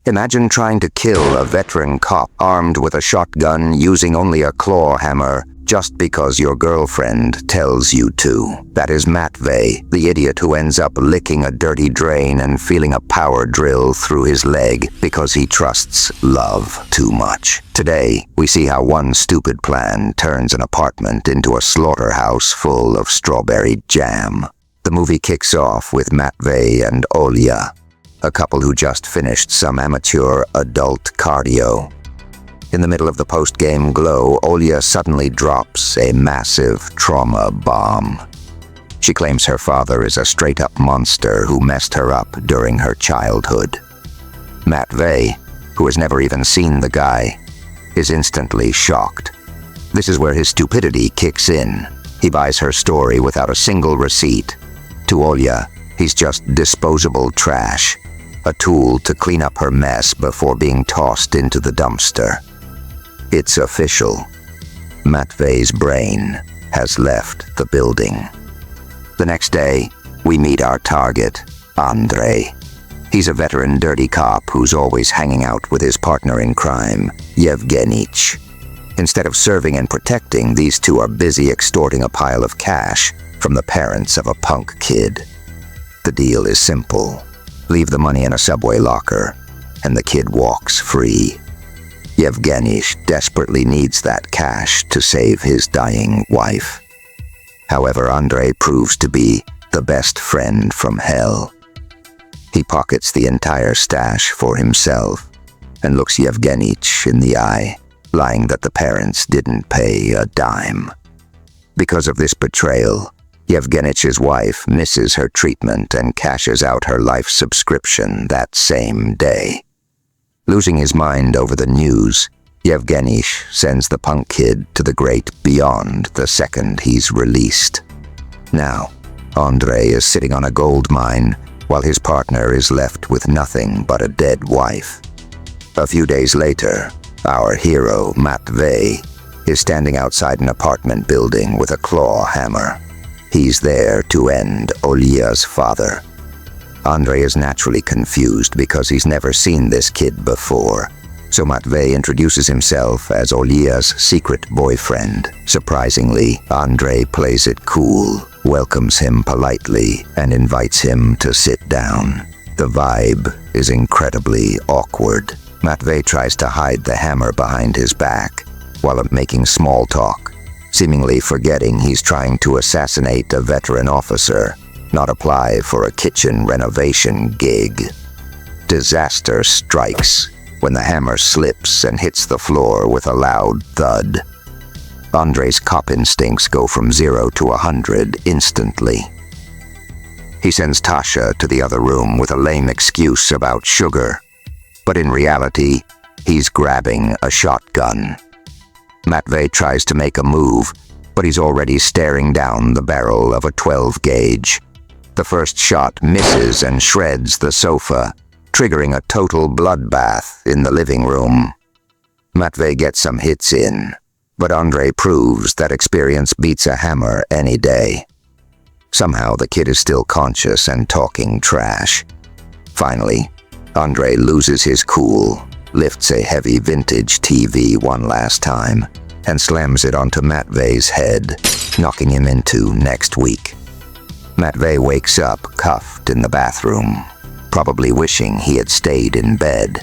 Imagine trying to kill a veteran cop armed with a shotgun using only a claw hammer just because your girlfriend tells you to. That is Matvey, the idiot who ends up licking a dirty drain and feeling a power drill through his leg because he trusts love too much. Today, we see how one stupid plan turns an apartment into a slaughterhouse full of strawberry jam. The movie kicks off with Matvey and Olya, a couple who just finished some amateur adult cardio. In the middle of the post-game glow, Olya suddenly drops a massive trauma bomb. She claims her father is a straight-up monster who messed her up during her childhood. Matvey, who has never even seen the guy, is instantly shocked. This is where his stupidity kicks in. He buys her story without a single receipt. To Olya, he's just disposable trash, a tool to clean up her mess before being tossed into the dumpster. It's official. Matvey's brain has left the building. The next day, we meet our target, Andrey. He's a veteran dirty cop who's always hanging out with his partner in crime, Yevgenich. Instead of serving and protecting, these two are busy extorting a pile of cash from the parents of a punk kid. The deal is simple. Leave the money in a subway locker, and the kid walks free. Yevgenich desperately needs that cash to save his dying wife. However, Andrey proves to be the best friend from hell. He pockets the entire stash for himself and looks Yevgenich in the eye, lying that the parents didn't pay a dime. Because of this betrayal, Yevgenich's wife misses her treatment and cashes out her life subscription that same day. Losing his mind over the news, Yevgenich sends the punk kid to the great beyond the second he's released. Now, Andrey is sitting on a gold mine while his partner is left with nothing but a dead wife. A few days later, our hero, Matvey, is standing outside an apartment building with a claw hammer. He's there to end Olya's father. Andrey is naturally confused because he's never seen this kid before, so Matvey introduces himself as Olya's secret boyfriend. Surprisingly, Andrey plays it cool, welcomes him politely, and invites him to sit down. The vibe is incredibly awkward. Matvey tries to hide the hammer behind his back while making small talk, seemingly forgetting he's trying to assassinate a veteran officer, not apply for a kitchen renovation gig. Disaster strikes when the hammer slips and hits the floor with a loud thud. Andrey's cop instincts go from 0 to 100 instantly. He sends Tasha to the other room with a lame excuse about sugar, but in reality, he's grabbing a shotgun. Matvey tries to make a move, but he's already staring down the barrel of a 12 gauge. The first shot misses and shreds the sofa, triggering a total bloodbath in the living room. Matvey gets some hits in, but Andrey proves that experience beats a hammer any day. Somehow the kid is still conscious and talking trash. Finally, Andrey loses his cool, lifts a heavy vintage TV one last time, and slams it onto Matvey's head, knocking him into next week. Matvey wakes up cuffed in the bathroom, probably wishing he had stayed in bed.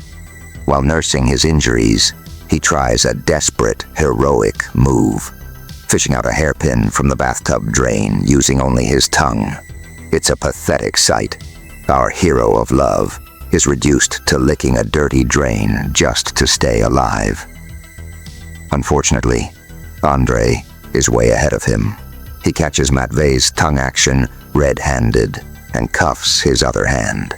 While nursing his injuries, he tries a desperate, heroic move, fishing out a hairpin from the bathtub drain using only his tongue. It's a pathetic sight. Our hero of love is reduced to licking a dirty drain just to stay alive. Unfortunately, Andrey is way ahead of him. He catches Matvey's tongue action red-handed and cuffs his other hand.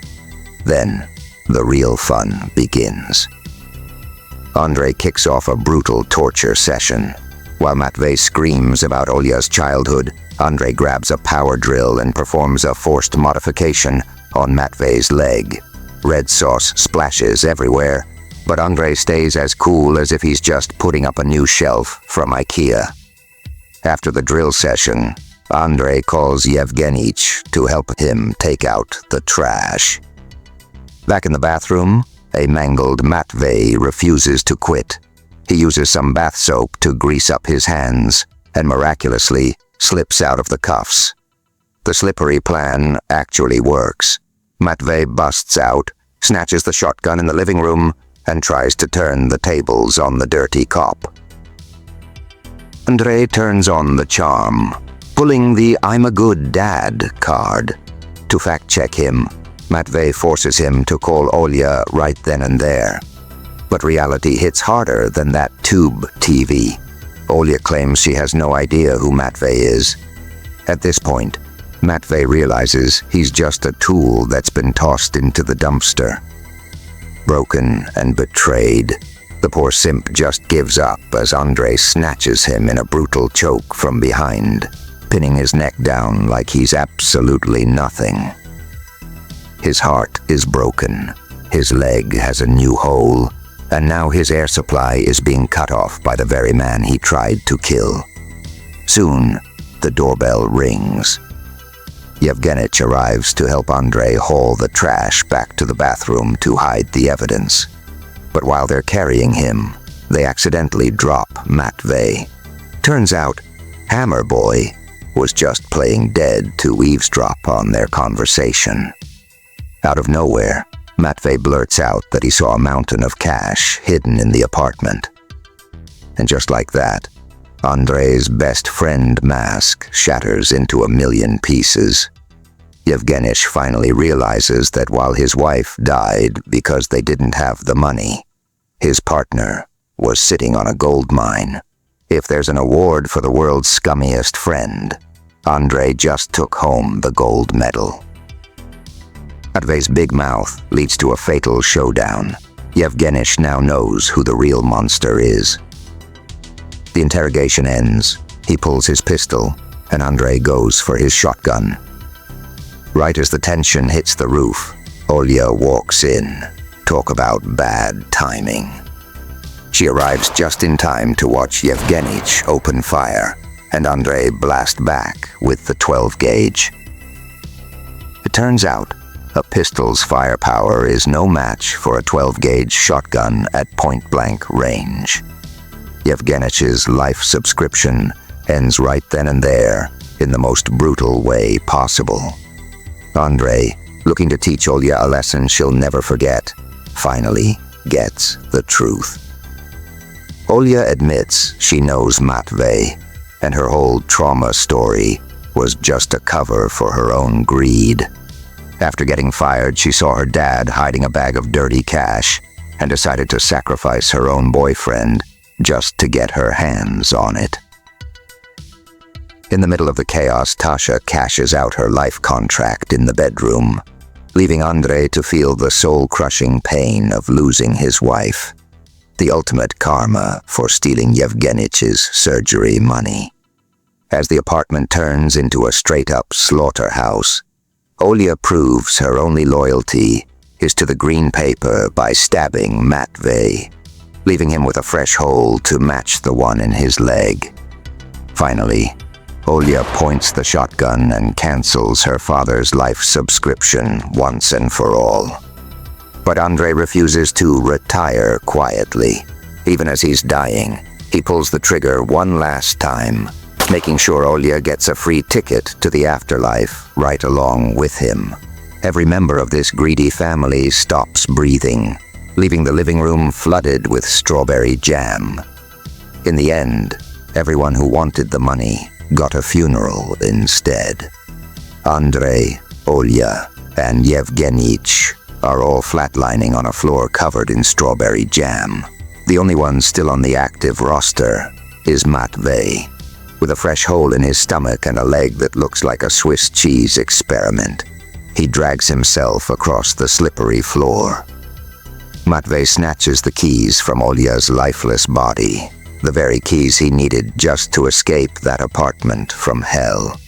Then, the real fun begins. Andrey kicks off a brutal torture session. While Matvey screams about Olya's childhood, Andrey grabs a power drill and performs a forced modification on Matvey's leg. Red sauce splashes everywhere, but Andrey stays as cool as if he's just putting up a new shelf from IKEA. After the drill session, Andrey calls Yevgenich to help him take out the trash. Back in the bathroom, a mangled Matvey refuses to quit. He uses some bath soap to grease up his hands and miraculously slips out of the cuffs. The slippery plan actually works. Matvey busts out, snatches the shotgun in the living room, and tries to turn the tables on the dirty cop. Andrey turns on the charm, pulling the "I'm a good dad" card. To fact-check him, Matvey forces him to call Olya right then and there. But reality hits harder than that tube TV. Olya claims she has no idea who Matvey is. At this point, Matvey realizes he's just a tool that's been tossed into the dumpster. Broken and betrayed, the poor simp just gives up as Andrey snatches him in a brutal choke from behind, pinning his neck down like he's absolutely nothing. His heart is broken, his leg has a new hole, and now his air supply is being cut off by the very man he tried to kill. Soon, the doorbell rings. Yevgenich arrives to help Andrey haul the trash back to the bathroom to hide the evidence. But while they're carrying him, they accidentally drop Matvey. Turns out, Hammer Boy was just playing dead to eavesdrop on their conversation. Out of nowhere, Matvey blurts out that he saw a mountain of cash hidden in the apartment. And just like that, Andrey's best friend mask shatters into a million pieces. Yevgenich finally realizes that while his wife died because they didn't have the money, his partner was sitting on a gold mine. If there's an award for the world's scummiest friend, Andrey just took home the gold medal. Matvey's big mouth leads to a fatal showdown. Yevgenich now knows who the real monster is. The interrogation ends, he pulls his pistol, and Andrey goes for his shotgun. Right as the tension hits the roof, Olya walks in. Talk about bad timing. She arrives just in time to watch Yevgenich open fire, and Andrey blast back with the 12-gauge. It turns out, a pistol's firepower is no match for a 12-gauge shotgun at point-blank range. Yevgenich's life subscription ends right then and there in the most brutal way possible. Andrey, looking to teach Olya a lesson she'll never forget, finally gets the truth. Olya admits she knows Matvey, and her whole trauma story was just a cover for her own greed. After getting fired, she saw her dad hiding a bag of dirty cash and decided to sacrifice her own boyfriend just to get her hands on it. In the middle of the chaos, Tasha cashes out her life contract in the bedroom, leaving Andrey to feel the soul-crushing pain of losing his wife, the ultimate karma for stealing Yevgenich's surgery money. As the apartment turns into a straight-up slaughterhouse, Olya proves her only loyalty is to the green paper by stabbing Matvey, leaving him with a fresh hole to match the one in his leg. Finally, Olya points the shotgun and cancels her father's life subscription once and for all. But Andrey refuses to retire quietly. Even as he's dying, he pulls the trigger one last time, making sure Olya gets a free ticket to the afterlife right along with him. Every member of this greedy family stops breathing, leaving the living room flooded with strawberry jam. In the end, everyone who wanted the money got a funeral instead. Andrey, Olya, and Yevgenich are all flatlining on a floor covered in strawberry jam. The only one still on the active roster is Matvey, with a fresh hole in his stomach and a leg that looks like a Swiss cheese experiment. He drags himself across the slippery floor. Matvey snatches the keys from Olya's lifeless body, the very keys he needed just to escape that apartment from hell.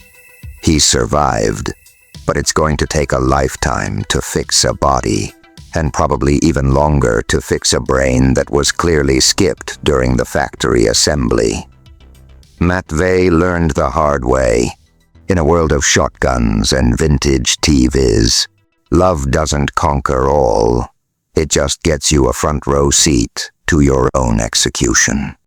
He survived, but it's going to take a lifetime to fix a body, and probably even longer to fix a brain that was clearly skipped during the factory assembly. Matvey learned the hard way. In a world of shotguns and vintage TVs, love doesn't conquer all. It just gets you a front row seat to your own execution.